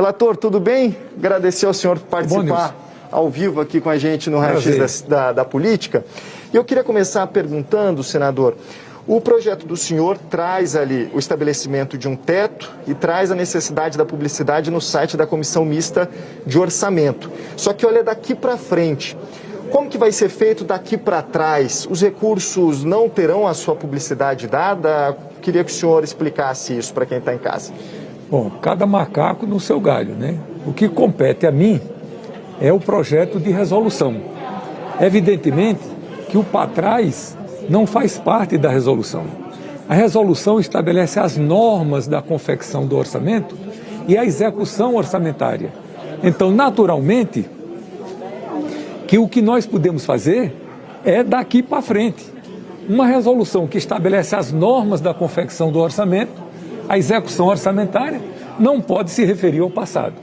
Relator, tudo bem? Agradecer ao senhor por participar ao vivo aqui com a gente no Raio-X da Política. E eu queria começar perguntando, senador, o projeto do senhor traz ali o estabelecimento de um teto e traz a necessidade da publicidade no site da Comissão Mista de Orçamento. Só que olha daqui para frente. Como que vai ser feito daqui para trás? Os recursos não terão a sua publicidade dada? Queria que o senhor explicasse isso para quem está em casa. Bom, cada macaco no seu galho, né? O que compete a mim é o projeto de resolução. Evidentemente que o para trás não faz parte da resolução. A resolução estabelece as normas da confecção do orçamento e a execução orçamentária. Então, naturalmente, que o que nós podemos fazer é daqui para frente. Uma resolução que estabelece as normas da confecção do orçamento, a execução orçamentária, não pode se referir ao passado.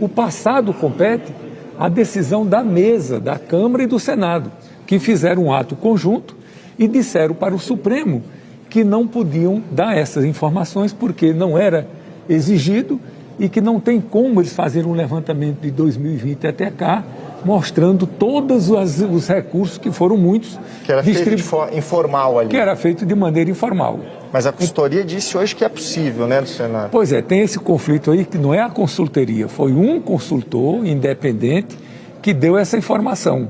O passado compete à decisão da mesa, da Câmara e do Senado, que fizeram um ato conjunto e disseram para o Supremo que não podiam dar essas informações porque não era exigido e que não tem como eles fazerem um levantamento de 2020 até cá, mostrando todos os recursos, que foram muitos. Que era feito de forma informal ali. Que era feito de maneira informal. Mas a consultoria disse hoje que é possível, né, do Senado? Pois é, tem esse conflito aí que não é a consultoria, foi um consultor independente que deu essa informação.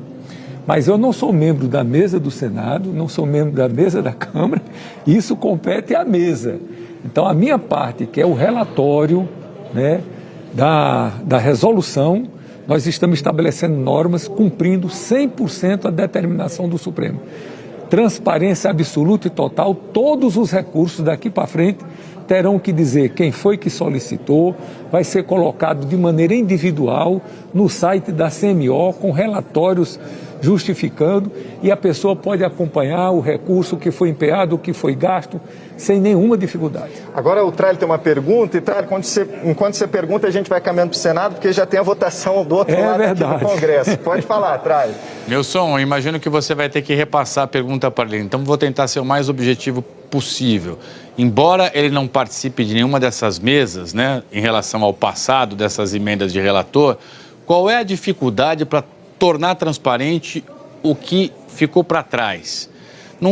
Mas eu não sou membro da mesa do Senado, não sou membro da mesa da Câmara, isso compete à mesa. Então a minha parte, que é o relatório, né, da resolução, nós estamos estabelecendo normas cumprindo 100% a determinação do Supremo. Transparência absoluta e total, todos os recursos daqui para frente terão que dizer quem foi que solicitou, vai ser colocado de maneira individual no site da CMO com relatórios justificando e a pessoa pode acompanhar o recurso que foi empenhado, o que foi gasto, sem nenhuma dificuldade. Agora o Tralli tem uma pergunta, e Tralli, enquanto você pergunta, a gente vai caminhando para o Senado, porque já tem a votação do outro lado aqui do Congresso. Pode falar, Tralli. Nilson, imagino que você vai ter que repassar a pergunta para ele, então vou tentar ser o mais objetivo possível. Embora ele não participe de nenhuma dessas mesas, né, em relação ao passado dessas emendas de relator, qual é a dificuldade para tornar transparente o que ficou para trás?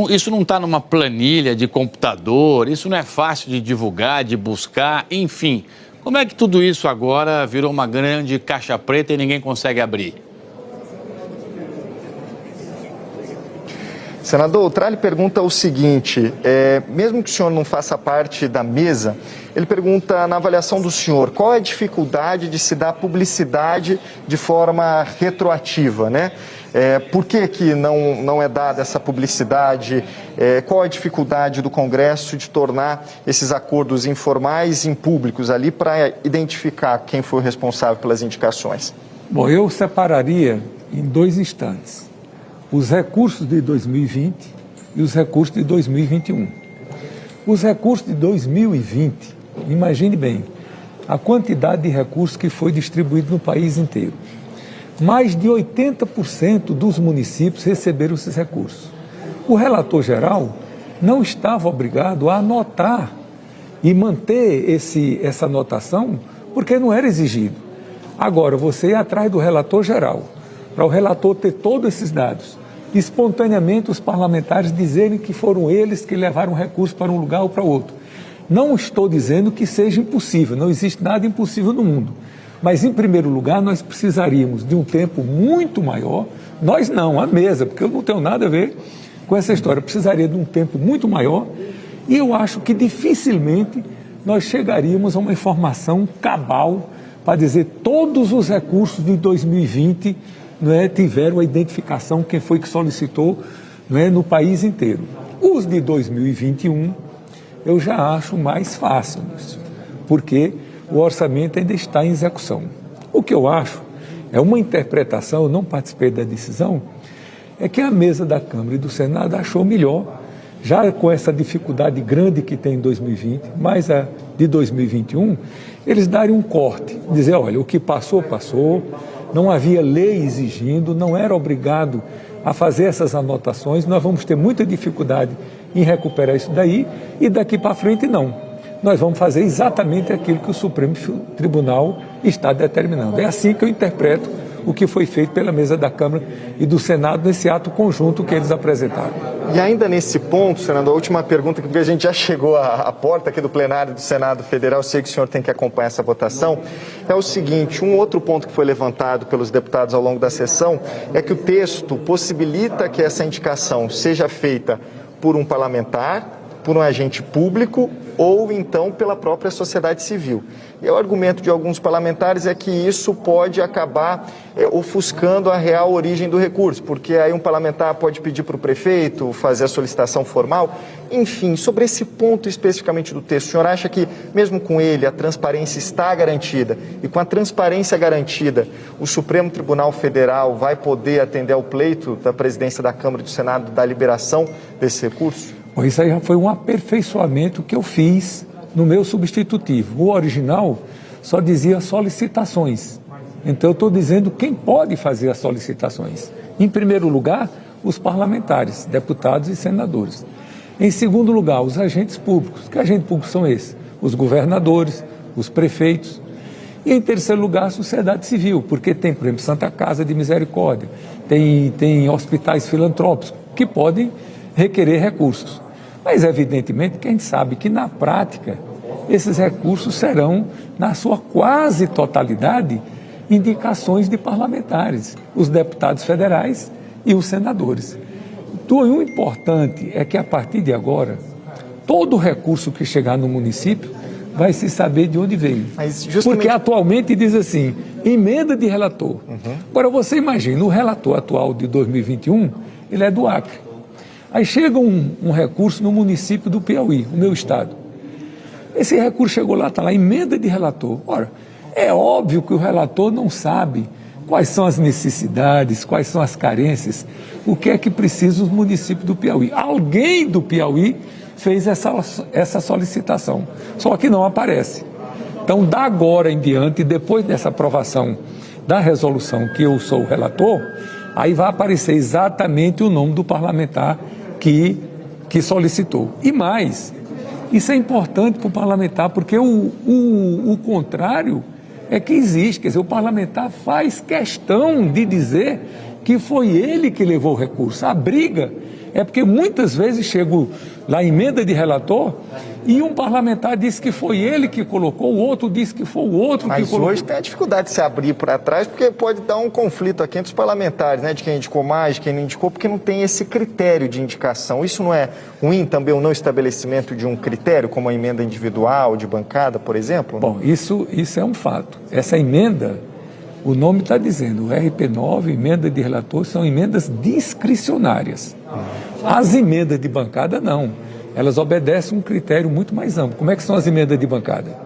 Isso não está numa planilha de computador, isso não é fácil de divulgar, de buscar, enfim. Como é que tudo isso agora virou uma grande caixa preta e ninguém consegue abrir? Senador, o Tralli pergunta o seguinte, mesmo que o senhor não faça parte da mesa, ele pergunta, na avaliação do senhor, qual é a dificuldade de se dar publicidade de forma retroativa, né? Por que não é dada essa publicidade? Qual a dificuldade do Congresso de tornar esses acordos informais em públicos ali para identificar quem foi o responsável pelas indicações? Bom, eu separaria em dois instantes. Os recursos de 2020 e os recursos de 2021. Os recursos de 2020, imagine bem, a quantidade de recursos que foi distribuído no país inteiro. Mais de 80% dos municípios receberam esses recursos. O relator geral não estava obrigado a anotar e manter essa anotação, porque não era exigido. Agora, você ir atrás do relator geral, para o relator ter todos esses dados. Espontaneamente os parlamentares dizerem que foram eles que levaram o recurso para um lugar ou para outro. Não estou dizendo que seja impossível, não existe nada impossível no mundo. Mas, em primeiro lugar, nós precisaríamos de um tempo muito maior, nós não, a mesa, porque eu não tenho nada a ver com essa história, eu precisaria de um tempo muito maior e eu acho que dificilmente nós chegaríamos a uma informação cabal para dizer todos os recursos de 2020 tiveram a identificação, quem foi que solicitou, no país inteiro. Os de 2021 eu já acho mais fácil, porque o orçamento ainda está em execução. O que eu acho é uma interpretação, eu não participei da decisão, é que a mesa da Câmara e do Senado achou melhor, já com essa dificuldade grande que tem em 2020, mais a de 2021, eles darem um corte, dizer, olha, o que passou, passou, não havia lei exigindo, não era obrigado a fazer essas anotações, nós vamos ter muita dificuldade em recuperar isso daí e daqui para frente não. nós vamos fazer exatamente aquilo que o Supremo Tribunal está determinando. É assim que eu interpreto o que foi feito pela mesa da Câmara e do Senado nesse ato conjunto que eles apresentaram. E ainda nesse ponto, senador, a última pergunta, porque a gente já chegou à porta aqui do plenário do Senado Federal, sei que o senhor tem que acompanhar essa votação, é o seguinte, um outro ponto que foi levantado pelos deputados ao longo da sessão é que o texto possibilita que essa indicação seja feita por um parlamentar, por um agente público ou então pela própria sociedade civil. E o argumento de alguns parlamentares é que isso pode acabar ofuscando a real origem do recurso, porque aí um parlamentar pode pedir para o prefeito fazer a solicitação formal. Enfim, sobre esse ponto especificamente do texto, o senhor acha que mesmo com ele a transparência está garantida e com a transparência garantida o Supremo Tribunal Federal vai poder atender ao pleito da presidência da Câmara e do Senado da liberação desse recurso? Bom, isso aí já foi um aperfeiçoamento que eu fiz no meu substitutivo. O original só dizia solicitações. Então eu estou dizendo quem pode fazer as solicitações. Em primeiro lugar, os parlamentares, deputados e senadores. Em segundo lugar, os agentes públicos. Que agentes públicos são esses? Os governadores, os prefeitos. E em terceiro lugar, a sociedade civil, porque tem, por exemplo, Santa Casa de Misericórdia, tem hospitais filantrópicos que podem requerer recursos. Mas, evidentemente, que a gente sabe que, na prática, esses recursos serão, na sua quase totalidade, indicações de parlamentares, os deputados federais e os senadores. Então, o importante é que, a partir de agora, todo recurso que chegar no município vai se saber de onde veio. Porque, atualmente, diz assim, emenda de relator. Agora, você imagina, o relator atual de 2021, ele é do Acre. Aí chega um recurso no município do Piauí, o meu estado. Esse recurso chegou lá, está lá, emenda de relator. Ora, é óbvio que o relator não sabe quais são as necessidades, quais são as carências, o que é que precisa os municípios do Piauí. Alguém do Piauí fez essa solicitação, só que não aparece. Então, da agora em diante, depois dessa aprovação da resolução que eu sou o relator, aí vai aparecer exatamente o nome do parlamentar que solicitou. E mais, isso é importante para o parlamentar, porque o contrário é que existe. Quer dizer, o parlamentar faz questão de dizer que foi ele que levou o recurso. A briga é porque muitas vezes chego lá em emenda de relator e um parlamentar disse que foi ele que colocou, o outro disse que foi o outro que colocou. Mas hoje tem a dificuldade de se abrir para trás, porque pode dar um conflito aqui entre os parlamentares, né? De quem indicou mais, de quem não indicou, porque não tem esse critério de indicação. Isso não é ruim também, o não estabelecimento de um critério, como a emenda individual, de bancada, por exemplo? Bom, isso é um fato. Essa emenda, o nome está dizendo, o RP9, emenda de relator, são emendas discricionárias. As emendas de bancada, não. Elas obedecem um critério muito mais amplo. Como é que são as emendas de bancada?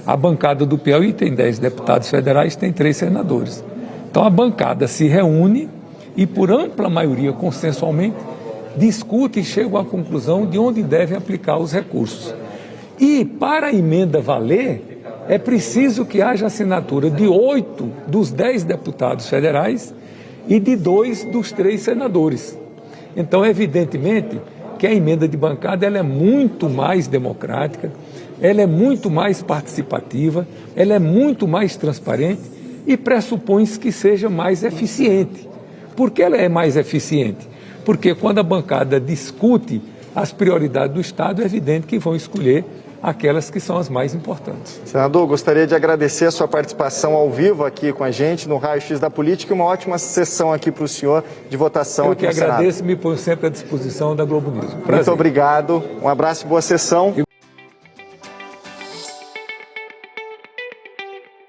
A bancada do Piauí tem 10 deputados federais, tem 3 senadores. Então a bancada se reúne e, por ampla maioria, consensualmente, discute e chega à conclusão de onde devem aplicar os recursos. E, para a emenda valer, é preciso que haja assinatura de 8 dos 10 deputados federais e de 2 dos 3 senadores. Então, evidentemente, que a emenda de bancada ela é muito mais democrática, ela é muito mais participativa, ela é muito mais transparente e pressupõe-se que seja mais eficiente. Por que ela é mais eficiente? Porque quando a bancada discute as prioridades do Estado, é evidente que vão escolher aquelas que são as mais importantes. Senador, gostaria de agradecer a sua participação ao vivo aqui com a gente no Raio X da Política e uma ótima sessão aqui para o senhor de votação aqui no Senado. Eu que agradeço e me ponho sempre à disposição da Globo News. Prazer. Muito obrigado, um abraço e boa sessão.